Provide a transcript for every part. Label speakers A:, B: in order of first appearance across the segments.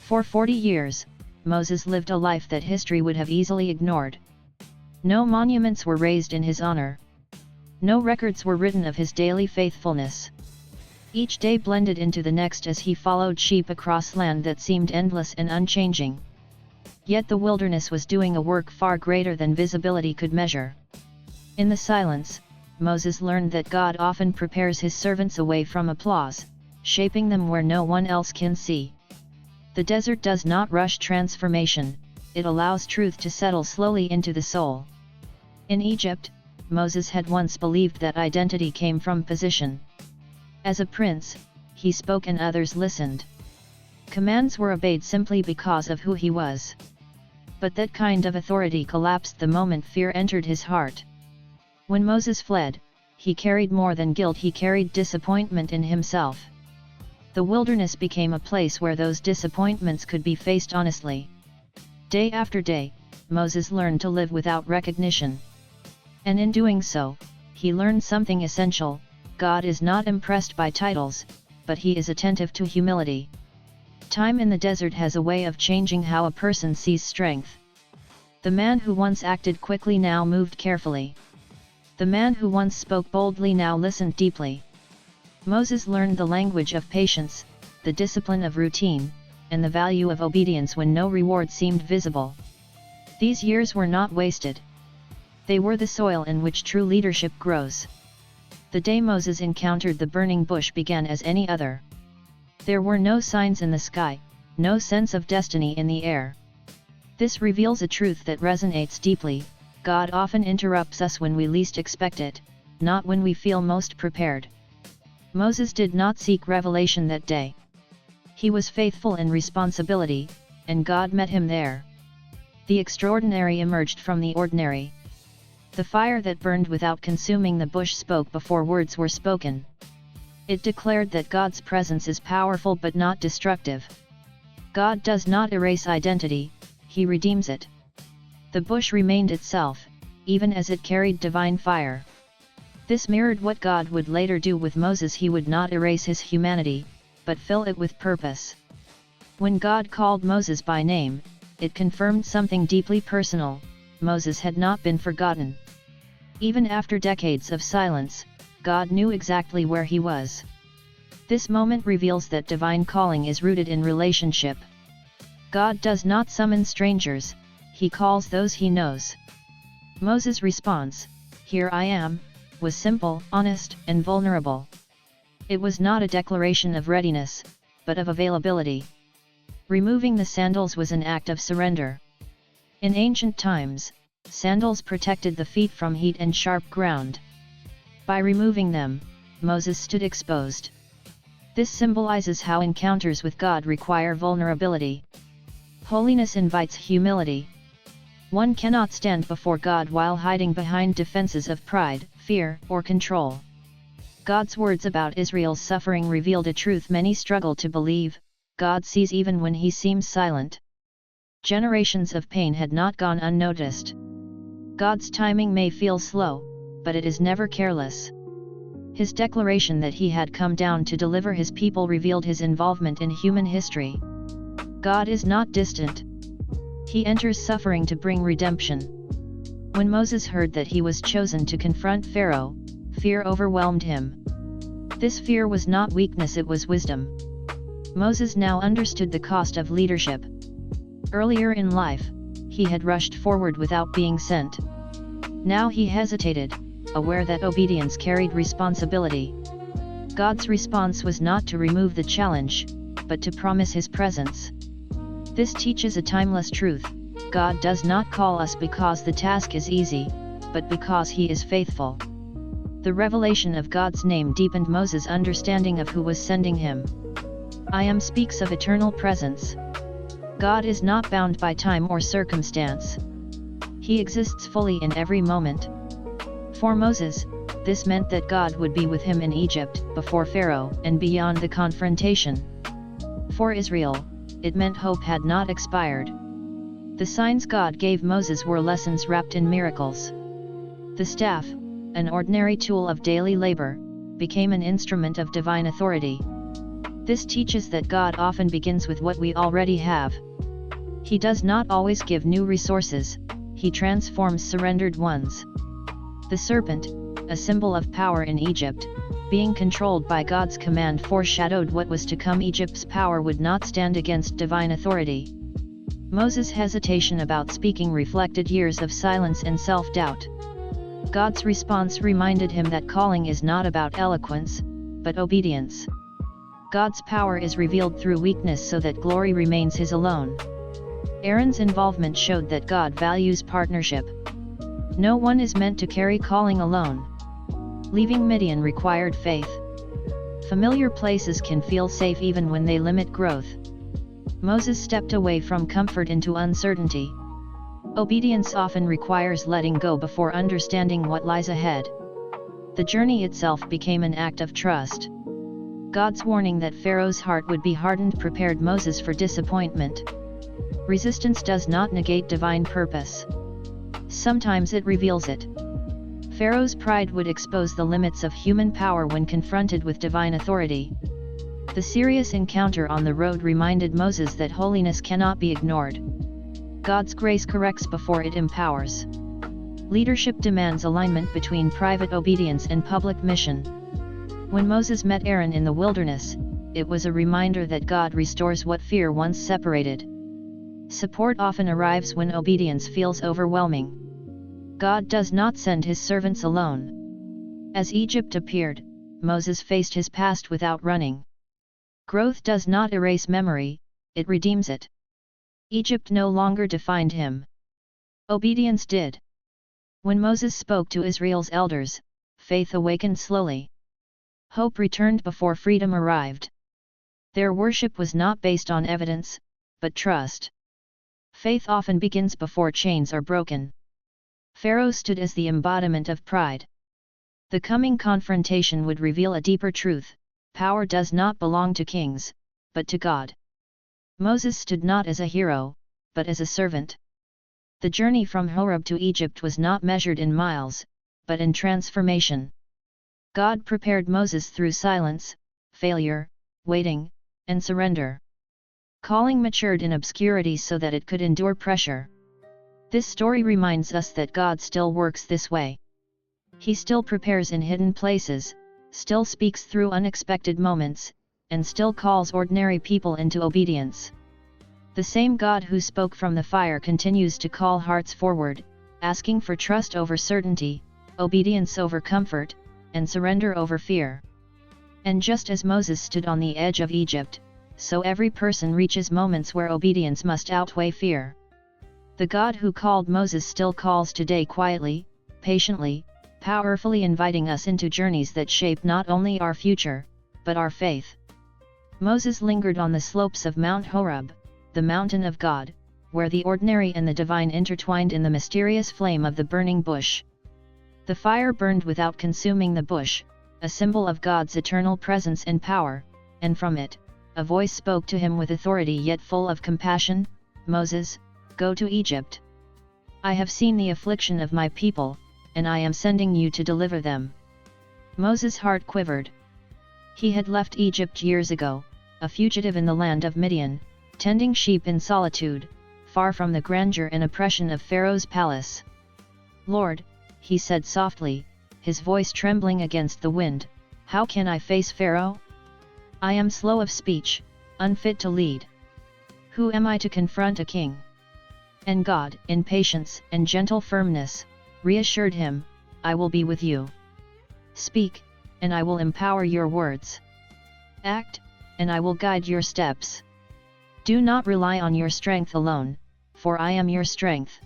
A: For 40 years, Moses lived a life that history would have easily ignored. No monuments were raised in his honor. No records were written of his daily faithfulness. Each day blended into the next as he followed sheep across land that seemed endless and unchanging. Yet the wilderness was doing a work far greater than visibility could measure. In the silence, Moses learned that God often prepares his servants away from applause, shaping them where no one else can see. The desert does not rush transformation, it allows truth to settle slowly into the soul. In Egypt, Moses had once believed that identity came from position. As a prince, he spoke and others listened. Commands were obeyed simply because of who he was. But that kind of authority collapsed the moment fear entered his heart. When Moses fled, he carried more than guilt, he carried disappointment in himself. The wilderness became a place where those disappointments could be faced honestly. Day after day, Moses learned to live without recognition. And in doing so, he learned something essential: God is not impressed by titles, but he is attentive to humility. Time in the desert has a way of changing how a person sees strength. The man who once acted quickly now moved carefully. The man who once spoke boldly now listened deeply. Moses learned the language of patience, the discipline of routine, and the value of obedience when no reward seemed visible. These years were not wasted. They were the soil in which true leadership grows. The day Moses encountered the burning bush began as any other. There were no signs in the sky, no sense of destiny in the air. This reveals a truth that resonates deeply: God often interrupts us when we least expect it, not when we feel most prepared. Moses did not seek revelation that day. He was faithful in responsibility, and God met him there. The extraordinary emerged from the ordinary. The fire that burned without consuming the bush spoke before words were spoken. It declared that God's presence is powerful but not destructive. God does not erase identity, he redeems it. The bush remained itself, even as it carried divine fire. This mirrored what God would later do with Moses. He would not erase his humanity, but fill it with purpose. When God called Moses by name, it confirmed something deeply personal: Moses had not been forgotten. Even after decades of silence, God knew exactly where he was. This moment reveals that divine calling is rooted in relationship. God does not summon strangers, he calls those he knows. Moses' response, "Here I am," was simple, honest, and vulnerable. It was not a declaration of readiness, but of availability. Removing the sandals was an act of surrender. In ancient times, sandals protected the feet from heat and sharp ground. By removing them, Moses stood exposed. This symbolizes how encounters with God require vulnerability. Holiness invites humility. One cannot stand before God while hiding behind defenses of pride, fear, or control. God's words about Israel's suffering revealed a truth many struggle to believe: God sees even when he seems silent. Generations of pain had not gone unnoticed. God's timing may feel slow, but it is never careless. His declaration that he had come down to deliver his people revealed his involvement in human history. God is not distant. He enters suffering to bring redemption. When Moses heard that he was chosen to confront Pharaoh, fear overwhelmed him. This fear was not weakness, it was wisdom. Moses now understood the cost of leadership. Earlier in life, he had rushed forward without being sent. Now he hesitated, aware that obedience carried responsibility. God's response was not to remove the challenge, but to promise his presence. This teaches a timeless truth: God does not call us because the task is easy, but because he is faithful. The revelation of God's name deepened Moses' understanding of who was sending him. I am speaks of eternal presence. God is not bound by time or circumstance. He exists fully in every moment. For Moses, this meant that God would be with him in Egypt, before Pharaoh, and beyond the confrontation. For Israel, it meant hope had not expired. The signs God gave Moses were lessons wrapped in miracles. The staff, an ordinary tool of daily labor, became an instrument of divine authority. This teaches that God often begins with what we already have. He does not always give new resources, he transforms surrendered ones. The serpent, a symbol of power in Egypt, being controlled by God's command foreshadowed what was to come. Egypt's power would not stand against divine authority. Moses' hesitation about speaking reflected years of silence and self-doubt. God's response reminded him that calling is not about eloquence, but obedience. God's power is revealed through weakness so that glory remains his alone. Aaron's involvement showed that God values partnership. No one is meant to carry calling alone. Leaving Midian required faith. Familiar places can feel safe even when they limit growth. Moses stepped away from comfort into uncertainty. Obedience often requires letting go before understanding what lies ahead. The journey itself became an act of trust. God's warning that Pharaoh's heart would be hardened prepared Moses for disappointment. Resistance does not negate divine purpose. Sometimes it reveals it. Pharaoh's pride would expose the limits of human power when confronted with divine authority. The serious encounter on the road reminded Moses that holiness cannot be ignored. God's grace corrects before it empowers. Leadership demands alignment between private obedience and public mission. When Moses met Aaron in the wilderness, it was a reminder that God restores what fear once separated. Support often arrives when obedience feels overwhelming. God does not send his servants alone. As Egypt appeared, Moses faced his past without running. Growth does not erase memory, it redeems it. Egypt no longer defined him. Obedience did. When Moses spoke to Israel's elders, faith awakened slowly. Hope returned before freedom arrived. Their worship was not based on evidence, but trust. Faith often begins before chains are broken. Pharaoh stood as the embodiment of pride. The coming confrontation would reveal a deeper truth: power does not belong to kings, but to God. Moses stood not as a hero, but as a servant. The journey from Horeb to Egypt was not measured in miles, but in transformation. God prepared Moses through silence, failure, waiting, and surrender. Calling matured in obscurity so that it could endure pressure. This story reminds us that God still works this way. He still prepares in hidden places, still speaks through unexpected moments, and still calls ordinary people into obedience. The same God who spoke from the fire continues to call hearts forward, asking for trust over certainty, obedience over comfort, and surrender over fear. And just as Moses stood on the edge of Egypt, so every person reaches moments where obedience must outweigh fear. The God who called Moses still calls today quietly, patiently, powerfully, inviting us into journeys that shape not only our future, but our faith. Moses lingered on the slopes of Mount Horeb, the mountain of God, where the ordinary and the divine intertwined in the mysterious flame of the burning bush. The fire burned without consuming the bush, a symbol of God's eternal presence and power, and from it, a voice spoke to him with authority yet full of compassion: "Moses, go to Egypt. I have seen the affliction of my people, and I am sending you to deliver them." Moses' heart quivered. He had left Egypt years ago, a fugitive in the land of Midian, tending sheep in solitude, far from the grandeur and oppression of Pharaoh's palace. "Lord," he said softly, his voice trembling against the wind, "how can I face Pharaoh? I am slow of speech, unfit to lead. Who am I to confront a king?" And God, in patience and gentle firmness, reassured him, "I will be with you. Speak, and I will empower your words. Act, and I will guide your steps. Do not rely on your strength alone, for I am your strength."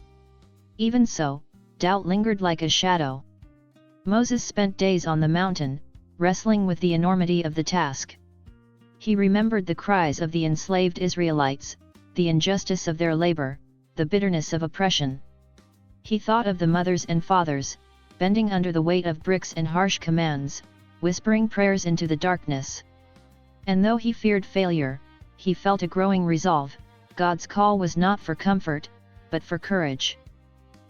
A: Even so, doubt lingered like a shadow. Moses spent days on the mountain, wrestling with the enormity of the task. He remembered the cries of the enslaved Israelites, the injustice of their labor, the bitterness of oppression. He thought of the mothers and fathers, bending under the weight of bricks and harsh commands, whispering prayers into the darkness. And though he feared failure, he felt a growing resolve. God's call was not for comfort, but for courage.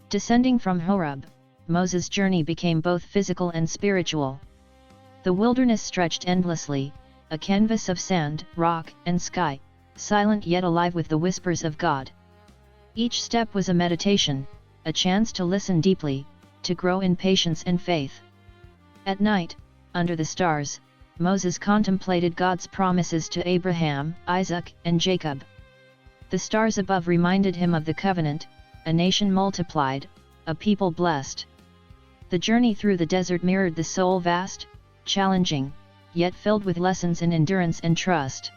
A: Descending from Horeb, Moses' journey became both physical and spiritual. The wilderness stretched endlessly, a canvas of sand, rock, and sky, silent yet alive with the whispers of God. Each step was a meditation, a chance to listen deeply, to grow in patience and faith. At night, under the stars, Moses contemplated God's promises to Abraham, Isaac, and Jacob. The stars above reminded him of the covenant, a nation multiplied, a people blessed. The journey through the desert mirrored the soul, vast, challenging, yet filled with lessons in endurance and trust.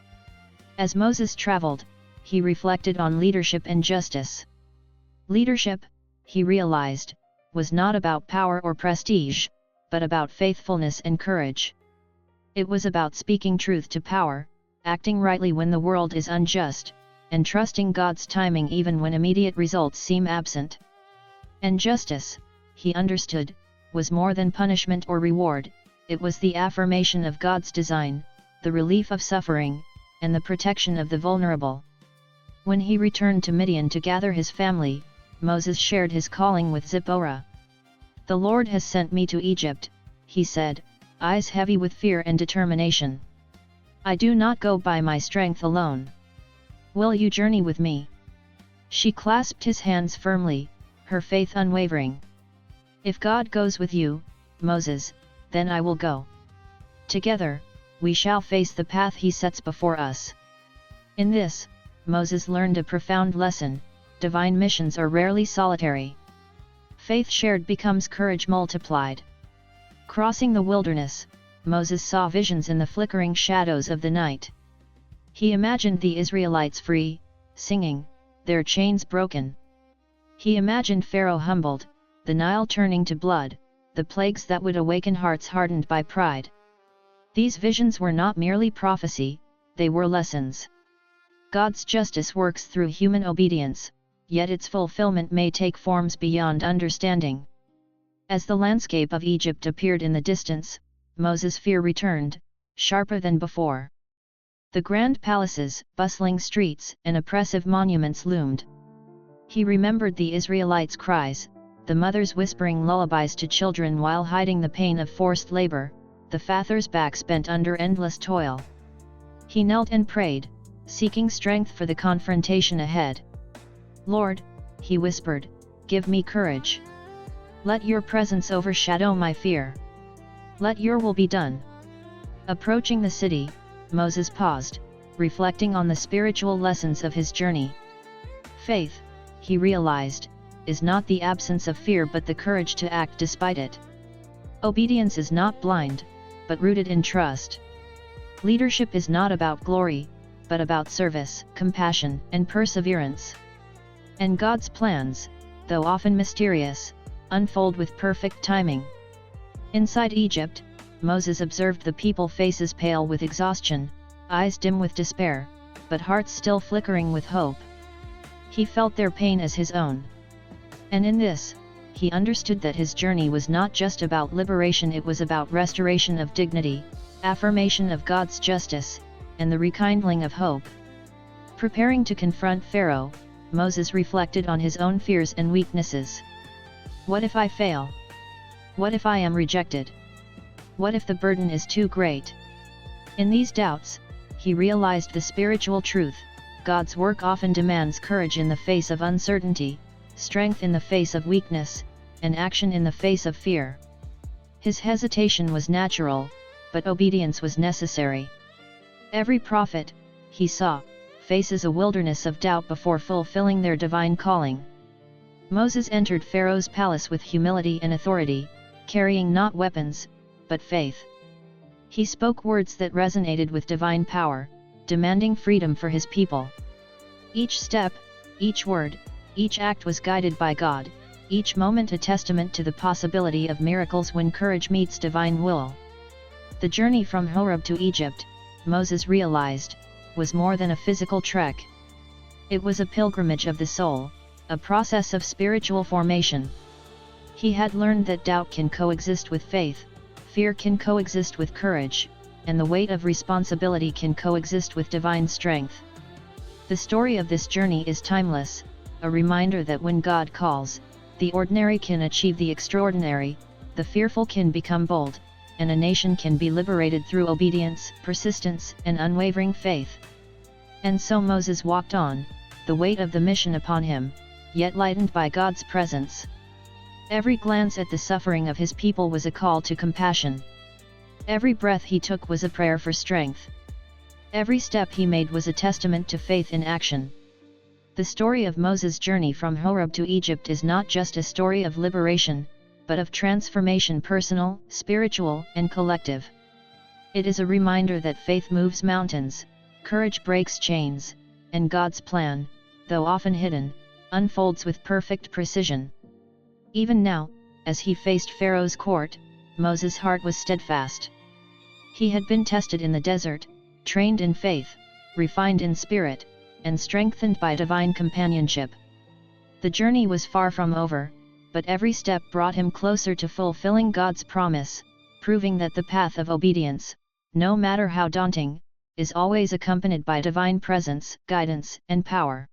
A: As Moses traveled, he reflected on leadership and justice. Leadership, he realized, was not about power or prestige, but about faithfulness and courage. It was about speaking truth to power, acting rightly when the world is unjust, and trusting God's timing even when immediate results seem absent. And justice, he understood, was more than punishment or reward, it was the affirmation of God's design, the relief of suffering, and the protection of the vulnerable. When he returned to Midian to gather his family, Moses shared his calling with Zipporah. "The Lord has sent me to Egypt," he said, eyes heavy with fear and determination. "I do not go by my strength alone. Will you journey with me?" She clasped his hands firmly, her faith unwavering. "If God goes with you, Moses, then I will go. Together, we shall face the path he sets before us." In this, Moses learned a profound lesson: divine missions are rarely solitary. Faith shared becomes courage multiplied. Crossing the wilderness, Moses saw visions in the flickering shadows of the night. He imagined the Israelites free, singing, their chains broken. He imagined Pharaoh humbled, the Nile turning to blood, the plagues that would awaken hearts hardened by pride. These visions were not merely prophecy, they were lessons. God's justice works through human obedience, yet its fulfillment may take forms beyond understanding. As the landscape of Egypt appeared in the distance, Moses' fear returned, sharper than before. The grand palaces, bustling streets, and oppressive monuments loomed. He remembered the Israelites' cries, the mothers whispering lullabies to children while hiding the pain of forced labor, the fathers' backs bent under endless toil. He knelt and prayed, seeking strength for the confrontation ahead. "Lord," he whispered, "give me courage. Let your presence overshadow my fear. Let your will be done." Approaching the city, Moses paused, reflecting on the spiritual lessons of his journey. Faith, he realized, is not the absence of fear but the courage to act despite it. Obedience is not blind, but rooted in trust. Leadership is not about glory, but about service, compassion, and perseverance. And God's plans, though often mysterious, unfold with perfect timing. Inside Egypt, Moses observed the people, faces pale with exhaustion, eyes dim with despair, but hearts still flickering with hope. He felt their pain as his own. And in this, he understood that his journey was not just about liberation, it was about restoration of dignity, affirmation of God's justice, and the rekindling of hope. Preparing to confront Pharaoh, Moses reflected on his own fears and weaknesses. What if I fail? What if I am rejected? What if the burden is too great? In these doubts, he realized the spiritual truth: God's work often demands courage in the face of uncertainty, strength in the face of weakness, and action in the face of fear. His hesitation was natural, but obedience was necessary. Every prophet, he saw, faces a wilderness of doubt before fulfilling their divine calling. Moses entered Pharaoh's palace with humility and authority, carrying not weapons, but faith. He spoke words that resonated with divine power, demanding freedom for his people. Each step, each word, each act was guided by God, each moment a testament to the possibility of miracles when courage meets divine will. The journey from Horeb to Egypt, Moses realized, was more than a physical trek. It was a pilgrimage of the soul, a process of spiritual formation. He had learned that doubt can coexist with faith, fear can coexist with courage, and the weight of responsibility can coexist with divine strength. The story of this journey is timeless, a reminder that when God calls, the ordinary can achieve the extraordinary, the fearful can become bold, and a nation can be liberated through obedience, persistence, and unwavering faith. And so Moses walked on, the weight of the mission upon him, yet lightened by God's presence. Every glance at the suffering of his people was a call to compassion. Every breath he took was a prayer for strength. Every step he made was a testament to faith in action. The story of Moses' journey from Horeb to Egypt is not just a story of liberation, but of transformation, personal, spiritual, and collective. It is a reminder that faith moves mountains, courage breaks chains, and God's plan, though often hidden, unfolds with perfect precision. Even now, as he faced Pharaoh's court, Moses' heart was steadfast. He had been tested in the desert, trained in faith, refined in spirit, and strengthened by divine companionship. The journey was far from over, but every step brought him closer to fulfilling God's promise, proving that the path of obedience, no matter how daunting, is always accompanied by divine presence, guidance, and power.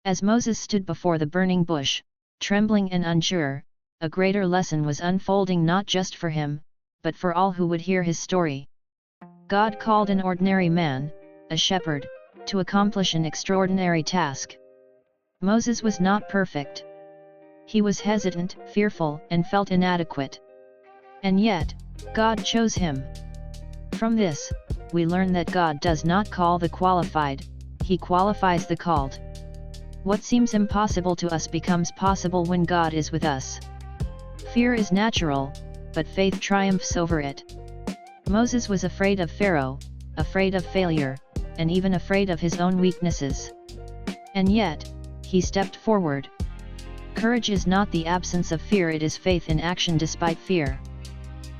A: As Moses stood before the burning bush, trembling and unsure, a greater lesson was unfolding not just for him, but for all who would hear his story. God called an ordinary man, a shepherd, to accomplish an extraordinary task. Moses was not perfect. He was hesitant, fearful, and felt inadequate. And yet, God chose him. From this, we learn that God does not call the qualified, He qualifies the called. What seems impossible to us becomes possible when God is with us. Fear is natural, but faith triumphs over it. Moses was afraid of Pharaoh, afraid of failure, and even afraid of his own weaknesses. And yet, he stepped forward. Courage is not the absence of fear, it is faith in action despite fear.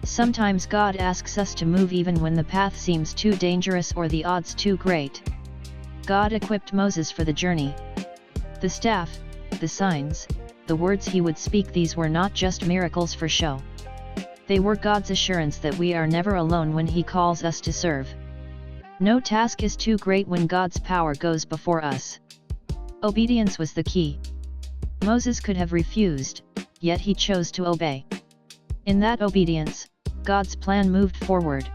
A: Sometimes God asks us to move even when the path seems too dangerous or the odds too great. God equipped Moses for the journey. The staff, the signs, the words he would speak, these were not just miracles for show. They were God's assurance that we are never alone when He calls us to serve. No task is too great when God's power goes before us. Obedience was the key. Moses could have refused, yet he chose to obey. In that obedience, God's plan moved forward.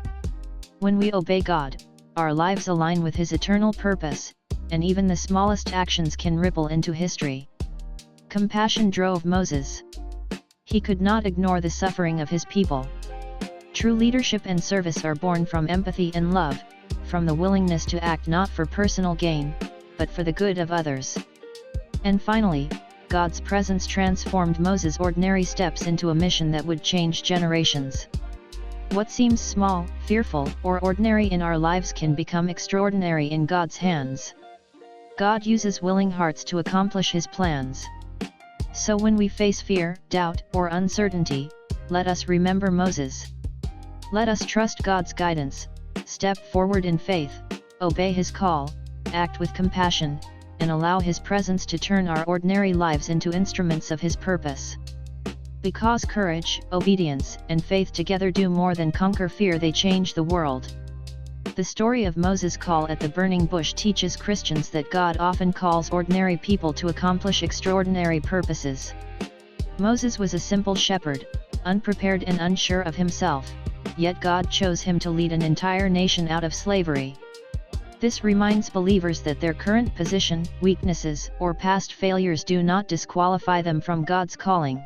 A: When we obey God, our lives align with His eternal purpose, and even the smallest actions can ripple into history. Compassion drove Moses. He could not ignore the suffering of his people. True leadership and service are born from empathy and love, from the willingness to act not for personal gain, but for the good of others. And finally, God's presence transformed Moses' ordinary steps into a mission that would change generations. What seems small, fearful, or ordinary in our lives can become extraordinary in God's hands. God uses willing hearts to accomplish His plans. So when we face fear, doubt, or uncertainty, let us remember Moses. Let us trust God's guidance, step forward in faith, obey His call, act with compassion, and allow His presence to turn our ordinary lives into instruments of His purpose. Because courage, obedience, and faith together do more than conquer fear, they change the world. The story of Moses' call at the burning bush teaches Christians that God often calls ordinary people to accomplish extraordinary purposes. Moses was a simple shepherd, unprepared and unsure of himself, yet God chose him to lead an entire nation out of slavery. This reminds believers that their current position, weaknesses, or past failures do not disqualify them from God's calling.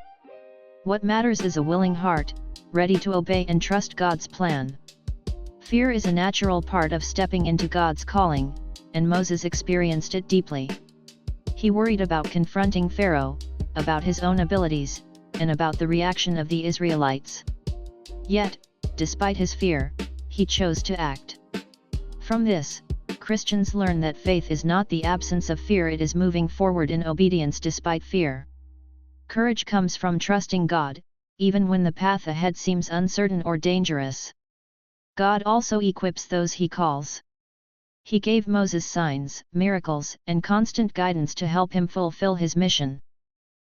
A: What matters is a willing heart, ready to obey and trust God's plan. Fear is a natural part of stepping into God's calling, and Moses experienced it deeply. He worried about confronting Pharaoh, about his own abilities, and about the reaction of the Israelites. Yet, despite his fear, he chose to act. From this, Christians learn that faith is not the absence of fear, it is moving forward in obedience despite fear. Courage comes from trusting God, even when the path ahead seems uncertain or dangerous. God also equips those He calls. He gave Moses signs, miracles, and constant guidance to help him fulfill his mission.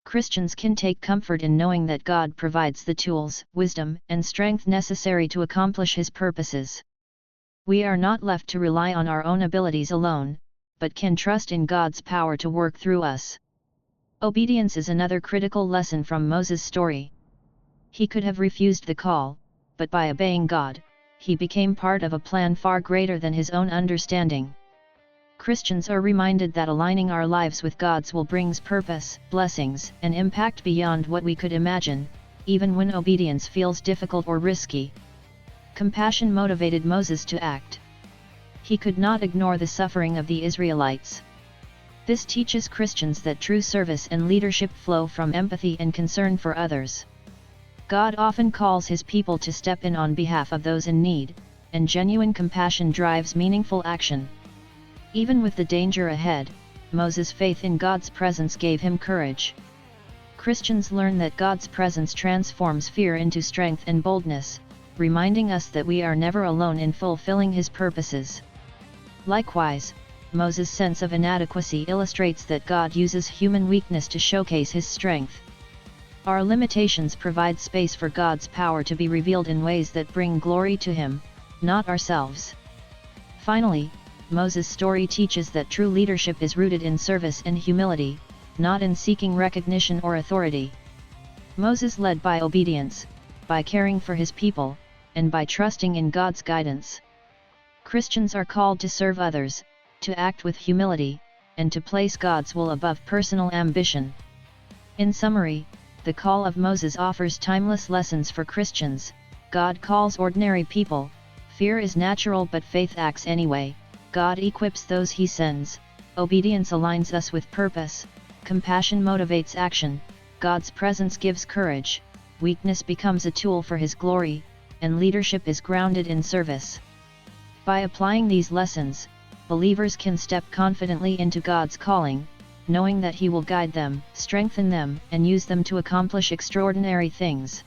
A: Christians can take comfort in knowing that God provides the tools, wisdom, and strength necessary to accomplish His purposes. We are not left to rely on our own abilities alone, but can trust in God's power to work through us. Obedience is another critical lesson from Moses' story. He could have refused the call, but by obeying God, he became part of a plan far greater than his own understanding. Christians are reminded that aligning our lives with God's will brings purpose, blessings, and impact beyond what we could imagine, even when obedience feels difficult or risky. Compassion motivated Moses to act. He could not ignore the suffering of the Israelites. This teaches Christians that true service and leadership flow from empathy and concern for others. God often calls his people to step in on behalf of those in need, and genuine compassion drives meaningful action. Even with the danger ahead, Moses' faith in God's presence gave him courage. Christians learn that God's presence transforms fear into strength and boldness, reminding us that we are never alone in fulfilling his purposes. Likewise, Moses' sense of inadequacy illustrates that God uses human weakness to showcase his strength. Our limitations provide space for God's power to be revealed in ways that bring glory to him, not ourselves. Finally, Moses' story teaches that true leadership is rooted in service and humility, not in seeking recognition or authority. Moses led by obedience, by caring for his people, and by trusting in God's guidance. Christians are called to serve others, to act with humility, and to place God's will above personal ambition. In summary, the call of Moses offers timeless lessons for Christians. God calls ordinary people, fear is natural but faith acts anyway, God equips those he sends, obedience aligns us with purpose, compassion motivates action, God's presence gives courage, weakness becomes a tool for his glory, and leadership is grounded in service. By applying these lessons, believers can step confidently into God's calling, knowing that he will guide them, strengthen them, and use them to accomplish extraordinary things.